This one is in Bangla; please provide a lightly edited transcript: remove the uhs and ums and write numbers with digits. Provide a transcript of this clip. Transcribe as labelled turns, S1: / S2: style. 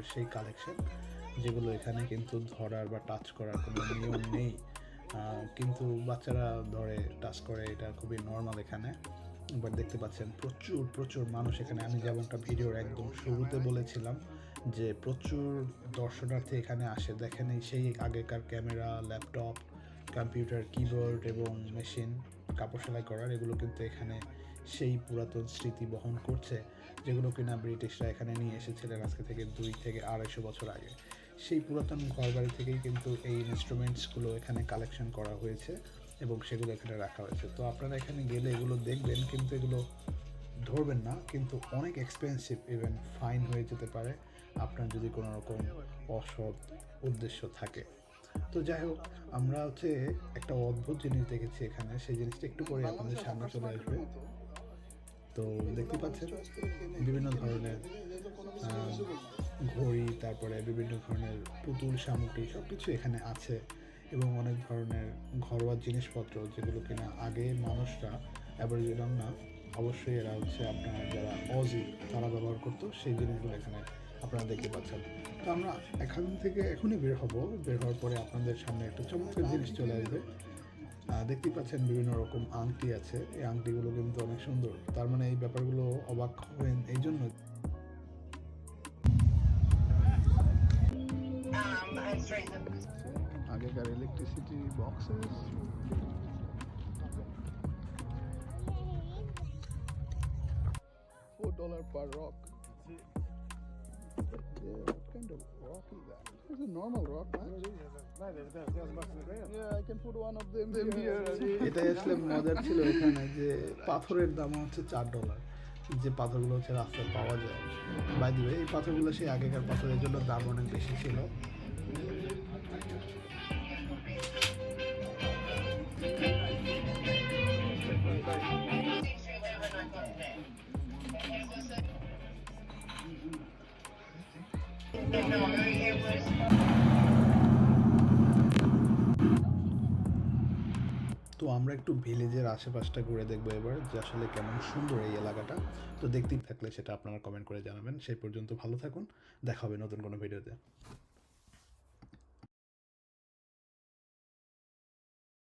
S1: টাইপের সেই কালেকশন, যেগুলো এখানে কিন্তু ধরার বা টাচ করার কোনো নিয়ম নেই, কিন্তু বাচ্চারা ধরে টাচ করে, এটা খুবই নর্মাল এখানে। এবার দেখতে পাচ্ছেন প্রচুর প্রচুর মানুষ এখানে। আমি যেমনটা ভিডিওর একদম শুরুতে বলেছিলাম যে প্রচুর দর্শনার্থী এখানে আসে। দেখেন এই সেই আগেকার ক্যামেরা, ল্যাপটপ, কম্পিউটার, কিবোর্ড এবং মেশিন, কাপড় সেলাই করার, এগুলো কিন্তু এখানে সেই পুরাতন স্মৃতি বহন করছে, যেগুলো কিনা ব্রিটিশরা এখানে নিয়ে এসেছিলেন আজকে থেকে 200-250 বছর আগে। সেই পুরাতন ঘরবাড়ি থেকেই কিন্তু এই ইনস্ট্রুমেন্টসগুলো এখানে কালেকশন করা হয়েছে এবং সেগুলো এখানে রাখা হয়েছে। তো আপনারা এখানে গেলে এগুলো দেখবেন, কিন্তু এগুলো ধরবেন না, কিন্তু অনেক এক্সপেন্সিভ, ইভেন ফাইন হয়ে যেতে পারে আপনার যদি কোনো রকম অসৎ উদ্দেশ্য থাকে। তো যাই হোক, আমরা একটা অদ্ভুত জিনিস দেখেছি এখানে, সেই জিনিসটা একটু পরে আপনাদের সামনে চলে আসবে। তো দেখতে পাচ্ছেন বিভিন্ন ধরনের ঘড়ি, তারপরে বিভিন্ন ধরনের পুতুল সামগ্রী, সব কিছু এখানে আছে এবং অনেক ধরনের ঘরোয়া জিনিসপত্র, যেগুলো কিনা আগে মানুষরা, অ্যাবরিজিনাল না, অবশ্যই এরা আপনার যারা অজি, তারা ব্যবহার করতো, সেই জিনিসগুলো এখানে আপনারা দেখতে পাচ্ছেন। তো আমরা এখান থেকে এখনই বের হব, বের হওয়ার পরে আপনাদের সামনে একটা চমৎকার জিনিস চলে আসবে। দেখতেই পাচ্ছেন বিভিন্ন রকম আংটি আছে, এই আংটিগুলো কিন্তু অনেক সুন্দর। তার মানে এই ব্যাপারগুলো অবাক হবেন এই জন্য, আগেকার electricity boxes, $4 per rock. Yeah, what kind of rock is that? It's a normal rock, man. Yeah, I can put one of them here. এটাই আসলে মজার ছিল এখানে, যে পাথরের দাম হচ্ছে $4, যে পাথরগুলো রাস্তায় পাওয়া যায়। বাই দি ওয়ে, এই পাথরগুলো সেই আগেকার পাথরের জন্য দাম অনেক বেশি ছিল। তো আমরা একটু ভিলেজের আশেপাশটা ঘুরে দেখবো এবার, যে আসলে কেমন সুন্দর এই এলাকাটা। তো দেখতেই থাকলে সেটা আপনারা কমেন্ট করে জানাবেন। সেই পর্যন্ত ভালো থাকুন, দেখা হবে নতুন কোনো ভিডিওতে।